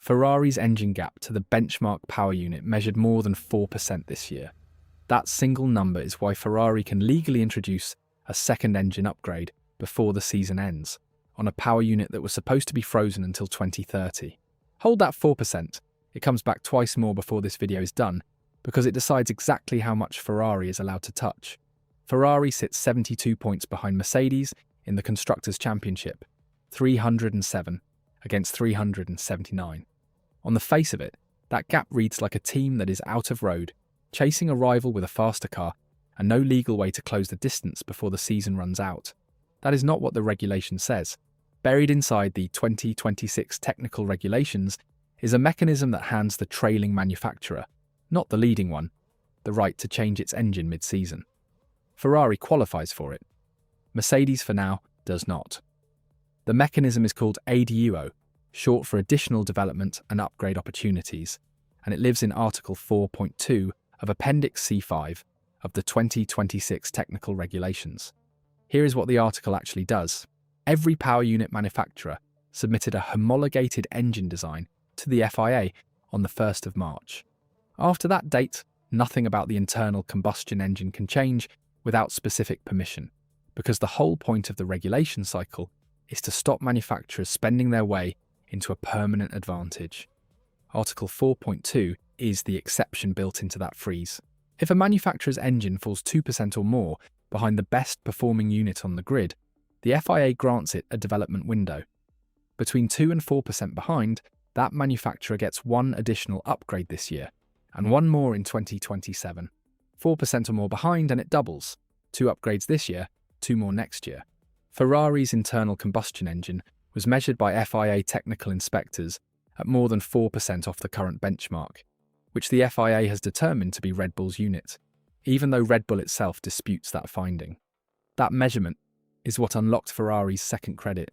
Ferrari's engine gap to the benchmark power unit measured more than 4% this year. That single number is why Ferrari can legally introduce a second engine upgrade before the season ends, on a power unit that was supposed to be frozen until 2030. Hold that 4%, it comes back twice more before this video is done, because it decides exactly how much Ferrari is allowed to touch. Ferrari sits 72 points behind Mercedes in the Constructors' Championship, 307 against 379. On the face of it, that gap reads like a team that is out of road, chasing a rival with a faster car, and no legal way to close the distance before the season runs out. That is not what the regulation says. Buried inside the 2026 technical regulations is a mechanism that hands the trailing manufacturer, not the leading one, the right to change its engine mid-season. Ferrari qualifies for it. Mercedes, for now, does not. The mechanism is called ADUO, short for Additional Development and Upgrade Opportunities, and it lives in Article 4.2 of Appendix C5 of the 2026 technical regulations. Here is what the article actually does. Every power unit manufacturer submitted a homologated engine design to the FIA on the 1st of March. After that date, nothing about the internal combustion engine can change without specific permission, because the whole point of the regulation cycle is to stop manufacturers spending their way into a permanent advantage. Article 4.2 is the exception built into that freeze. If a manufacturer's engine falls 2% or more behind the best performing unit on the grid, the FIA grants it a development window. Between 2 and 4% behind, that manufacturer gets one additional upgrade this year, and one more in 2027. 4% or more behind and it doubles. 2 upgrades this year, 2 more next year. Ferrari's internal combustion engine was measured by FIA technical inspectors at more than 4% off the current benchmark, which the FIA has determined to be Red Bull's unit, even though Red Bull itself disputes that finding. That measurement is what unlocked Ferrari's second credit.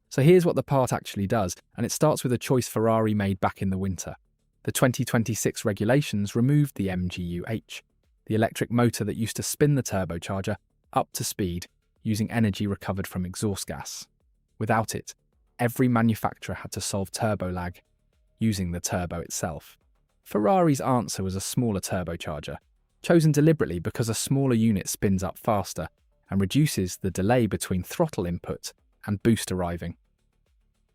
So here's what the part actually does, and it starts with a choice Ferrari made back in the winter. The 2026 regulations removed the MGU-H, the electric motor that used to spin the turbocharger up to speed using energy recovered from exhaust gas. Without it, every manufacturer had to solve turbo lag using the turbo itself. Ferrari's answer was a smaller turbocharger, chosen deliberately because a smaller unit spins up faster and reduces the delay between throttle input and boost arriving.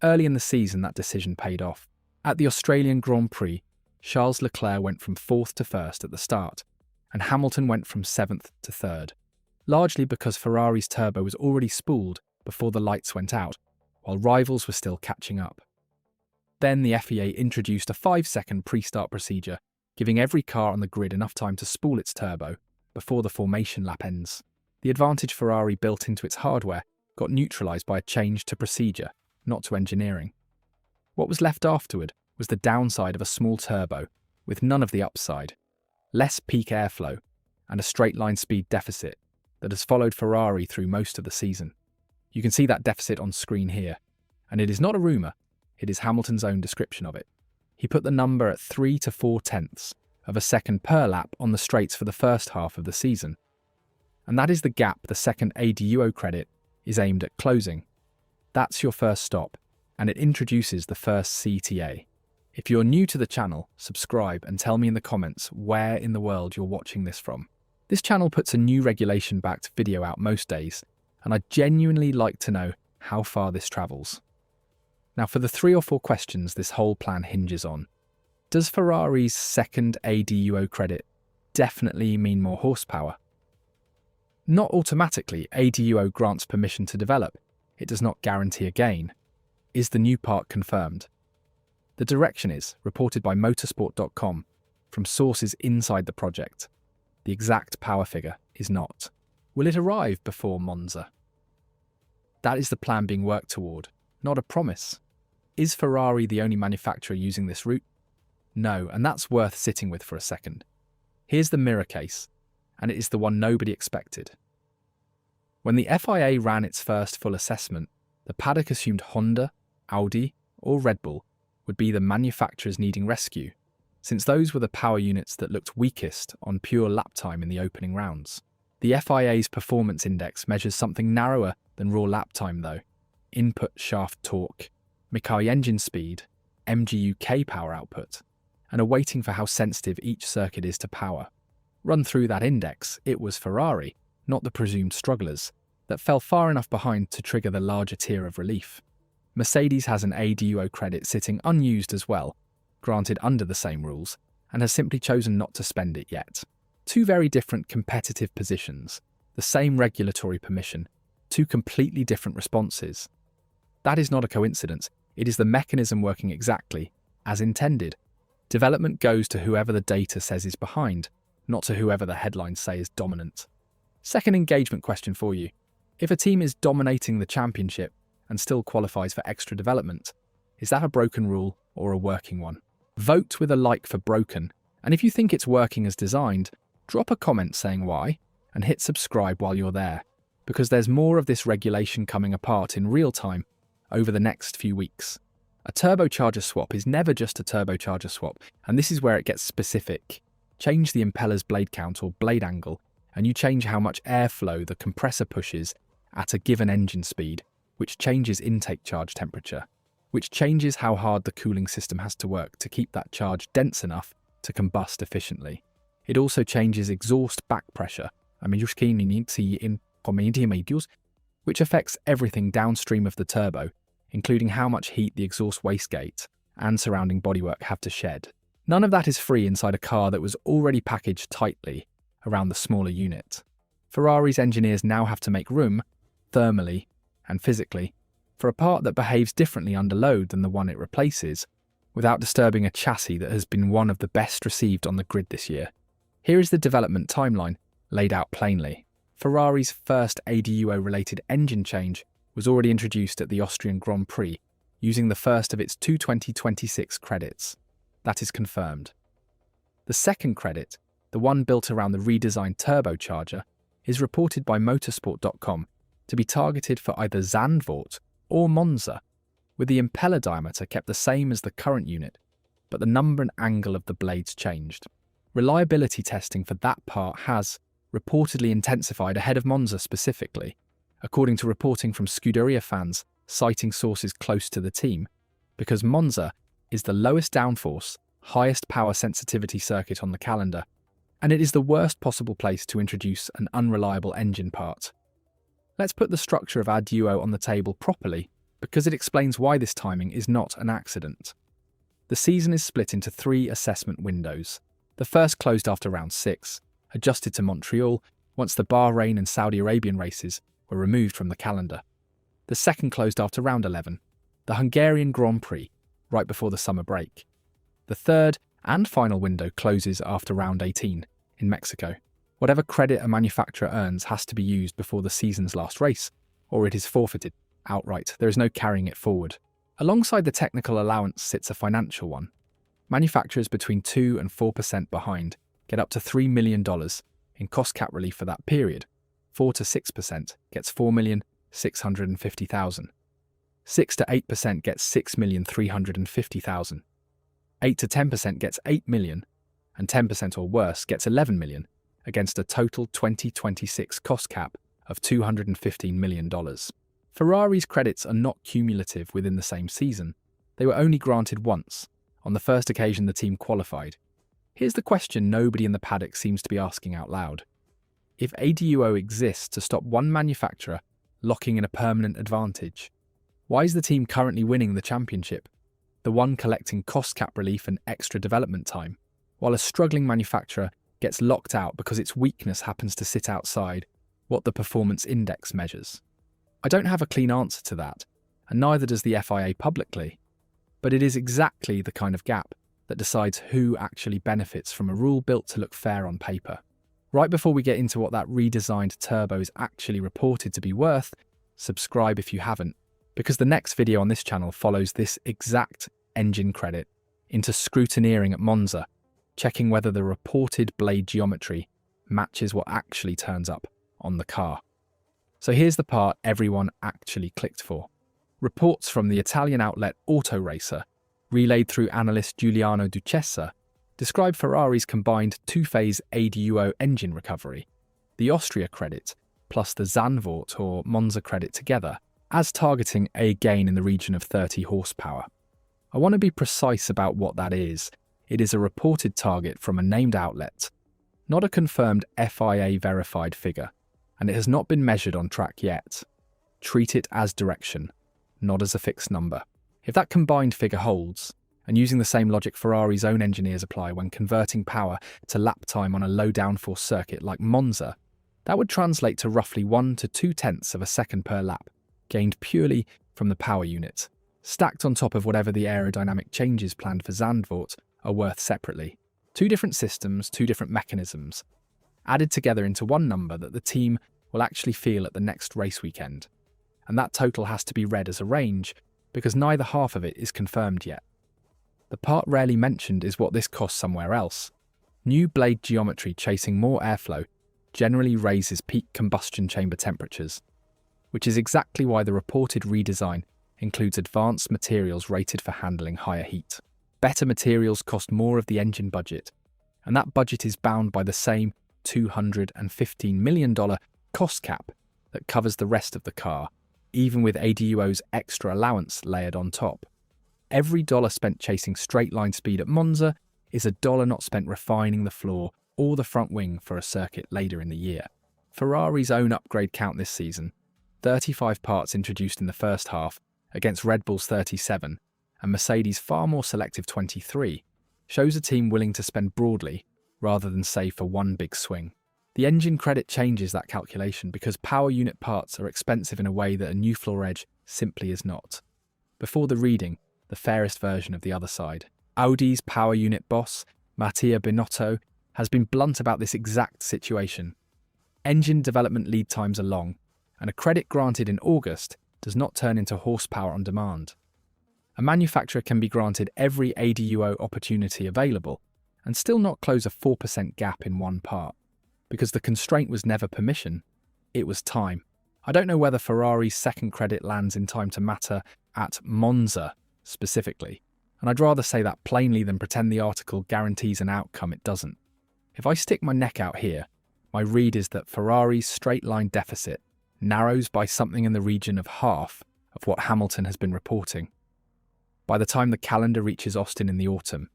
Early in the season, that decision paid off. At the Australian Grand Prix, Charles Leclerc went from 4th to 1st at the start, and Hamilton went from 7th to 3rd, largely because Ferrari's turbo was already spooled before the lights went out, while rivals were still catching up. Then the FIA introduced a 5-second pre-start procedure, giving every car on the grid enough time to spool its turbo before the formation lap ends. The advantage Ferrari built into its hardware got neutralised by a change to procedure, not to engineering. What was left afterward was the downside of a small turbo, with none of the upside, less peak airflow, and a straight-line speed deficit that has followed Ferrari through most of the season. You can see that deficit on screen here, and it is not a rumour, it is Hamilton's own description of it. He put the number at 3 to 4 tenths of a second per lap on the straights for the first half of the season. And that is the gap the second ADUO credit is aimed at closing. That's your first stop, and it introduces the first CTA. If you're new to the channel, subscribe and tell me in the comments where in the world you're watching this from. This channel puts a new regulation-backed video out most days, and I'd genuinely like to know how far this travels. Now for the 3 or 4 questions this whole plan hinges on. Does Ferrari's second ADUO credit definitely mean more horsepower? Not automatically. ADUO grants permission to develop. It does not guarantee a gain. Is the new part confirmed? The direction is reported by motorsport.com from sources inside the project. The exact power figure is not. Will it arrive before Monza? That is the plan being worked toward, not a promise. Is Ferrari the only manufacturer using this route? No, and that's worth sitting with for a second. Here's the mirror case, and it is the one nobody expected. When the FIA ran its first full assessment, the paddock assumed Honda, Audi, or Red Bull would be the manufacturers needing rescue, since those were the power units that looked weakest on pure lap time in the opening rounds. The FIA's performance index measures something narrower than raw lap time though: input shaft torque, Mikai engine speed, MGU-K power output, and are waiting for how sensitive each circuit is to power. Run through that index, it was Ferrari, not the presumed strugglers, that fell far enough behind to trigger the larger tier of relief. Mercedes has an ADUO credit sitting unused as well, granted under the same rules, and has simply chosen not to spend it yet. Two very different competitive positions, the same regulatory permission, two completely different responses. That is not a coincidence, it is the mechanism working exactly as intended. Development goes to whoever the data says is behind, not to whoever the headlines say is dominant. Second engagement question for you. If a team is dominating the championship and still qualifies for extra development, is that a broken rule or a working one? Vote with a like for broken, and if you think it's working as designed, drop a comment saying why, and hit subscribe while you're there, because there's more of this regulation coming apart in real time over the next few weeks. A turbocharger swap is never just a turbocharger swap, and this is where it gets specific. Change the impeller's blade count or blade angle, and you change how much airflow the compressor pushes at a given engine speed, which changes intake charge temperature, which changes how hard the cooling system has to work to keep that charge dense enough to combust efficiently. It also changes exhaust back pressure, which affects everything downstream of the turbo, including how much heat the exhaust wastegate and surrounding bodywork have to shed. None of that is free inside a car that was already packaged tightly around the smaller unit. Ferrari's engineers now have to make room, thermally and physically, for a part that behaves differently under load than the one it replaces, without disturbing a chassis that has been one of the best received on the grid this year. Here is the development timeline, laid out plainly. Ferrari's first ADUO-related engine change was already introduced at the Austrian Grand Prix, using the first of its two 2026 credits. That is confirmed. The second credit, the one built around the redesigned turbocharger, is reported by motorsport.com to be targeted for either Zandvoort or Monza, with the impeller diameter kept the same as the current unit, but the number and angle of the blades changed. Reliability testing for that part has reportedly intensified ahead of Monza specifically, according to reporting from Scuderia Fans citing sources close to the team, because Monza is the lowest downforce, highest power sensitivity circuit on the calendar, and it is the worst possible place to introduce an unreliable engine part. Let's put the structure of our duo on the table properly, because it explains why this timing is not an accident. The season is split into 3 assessment windows. The first closed after round 6, adjusted to Montreal once the Bahrain and Saudi Arabian races were removed from the calendar. The second closed after round 11, the Hungarian Grand Prix, right before the summer break. The third and final window closes after round 18 in Mexico. Whatever credit a manufacturer earns has to be used before the season's last race, or it is forfeited outright. There is no carrying it forward. Alongside the technical allowance sits a financial one. Manufacturers between 2 and 4% behind get up to $3 million in cost cap relief for that period. 4 to 6% gets $4,650,000. 6 to 8% gets $6,350,000. 8 to 10% gets $8 million, and 10% or worse gets $11 million, against a total 2026 cost cap of $215 million. Ferrari's credits are not cumulative within the same season. They were only granted once, on the first occasion the team qualified. Here's the question nobody in the paddock seems to be asking out loud. If ADUO exists to stop one manufacturer locking in a permanent advantage, why is the team currently winning the championship, the one collecting cost cap relief and extra development time, while a struggling manufacturer gets locked out because its weakness happens to sit outside what the performance index measures? I don't have a clean answer to that, and neither does the FIA publicly, but it is exactly the kind of gap that decides who actually benefits from a rule built to look fair on paper. Right before we get into what that redesigned turbo is actually reported to be worth, subscribe if you haven't, because the next video on this channel follows this exact engine credit into scrutineering at Monza, checking whether the reported blade geometry matches what actually turns up on the car. So here's the part everyone actually clicked for. Reports from the Italian outlet Autoracer, relayed through analyst Giuliano Duchessa, describe Ferrari's combined two-phase ADUO engine recovery, the Austria credit plus the Zandvoort or Monza credit together, as targeting a gain in the region of 30 horsepower. I want to be precise about what that is. It is a reported target from a named outlet, not a confirmed FIA-verified figure, and it has not been measured on track yet. Treat it as direction, not as a fixed number. If that combined figure holds, and using the same logic Ferrari's own engineers apply when converting power to lap time on a low downforce circuit like Monza, that would translate to roughly 1 to 2/10 of a second per lap, gained purely from the power unit, stacked on top of whatever the aerodynamic changes planned for Zandvoort are worth separately. Two different systems, two different mechanisms, added together into one number that the team will actually feel at the next race weekend. And that total has to be read as a range, because neither half of it is confirmed yet. The part rarely mentioned is what this costs somewhere else. New blade geometry chasing more airflow generally raises peak combustion chamber temperatures, which is exactly why the reported redesign includes advanced materials rated for handling higher heat. Better materials cost more of the engine budget, and that budget is bound by the same $215 million cost cap that covers the rest of the car, even with ADUO's extra allowance layered on top. Every dollar spent chasing straight-line speed at Monza is a dollar not spent refining the floor or the front wing for a circuit later in the year. Ferrari's own upgrade count this season, 35 parts introduced in the first half against Red Bull's 37, and Mercedes' far more selective 23, shows a team willing to spend broadly rather than save for one big swing. The engine credit changes that calculation because power unit parts are expensive in a way that a new floor edge simply is not. Before the reading, the fairest version of the other side. Audi's power unit boss, Mattia Binotto, has been blunt about this exact situation. Engine development lead times are long, and a credit granted in August does not turn into horsepower on demand. A manufacturer can be granted every ADUO opportunity available and still not close a 4% gap in one part, because the constraint was never permission, it was time. I don't know whether Ferrari's second credit lands in time to matter at Monza specifically, and I'd rather say that plainly than pretend the article guarantees an outcome it doesn't. If I stick my neck out here, my read is that Ferrari's straight-line deficit narrows by something in the region of half of what Hamilton has been reporting. By the time the calendar reaches Austin in the autumn,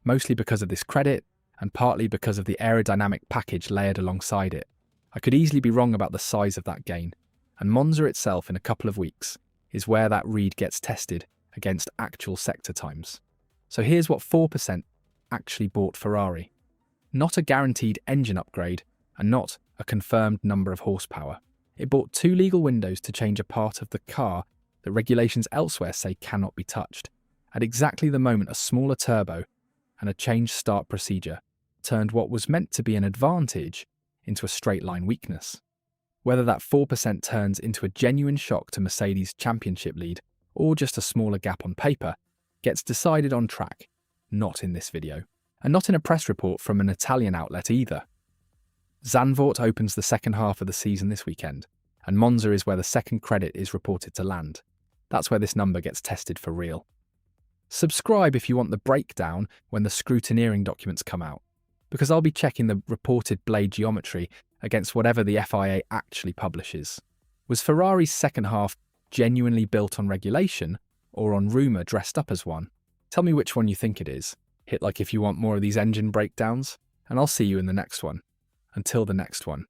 mostly because of this credit and partly because of the aerodynamic package layered alongside it, I could easily be wrong about the size of that gain, and Monza itself in a couple of weeks is where that read gets tested against actual sector times. So here's what 4% actually bought Ferrari. Not a guaranteed engine upgrade and not a confirmed number of horsepower. It bought 2 legal windows to change a part of the car that regulations elsewhere say cannot be touched, at exactly the moment a smaller turbo and a changed start procedure turned what was meant to be an advantage into a straight-line weakness. Whether that 4% turns into a genuine shock to Mercedes' championship lead or just a smaller gap on paper gets decided on track, not in this video, and not in a press report from an Italian outlet either. Zandvoort opens the second half of the season this weekend, and Monza is where the second credit is reported to land. That's where this number gets tested for real. Subscribe if you want the breakdown when the scrutineering documents come out, because I'll be checking the reported blade geometry against whatever the FIA actually publishes. Was Ferrari's second half genuinely built on regulation or on rumour dressed up as one? Tell me which one you think it is. Hit like if you want more of these engine breakdowns, and I'll see you in the next one. Until the next one.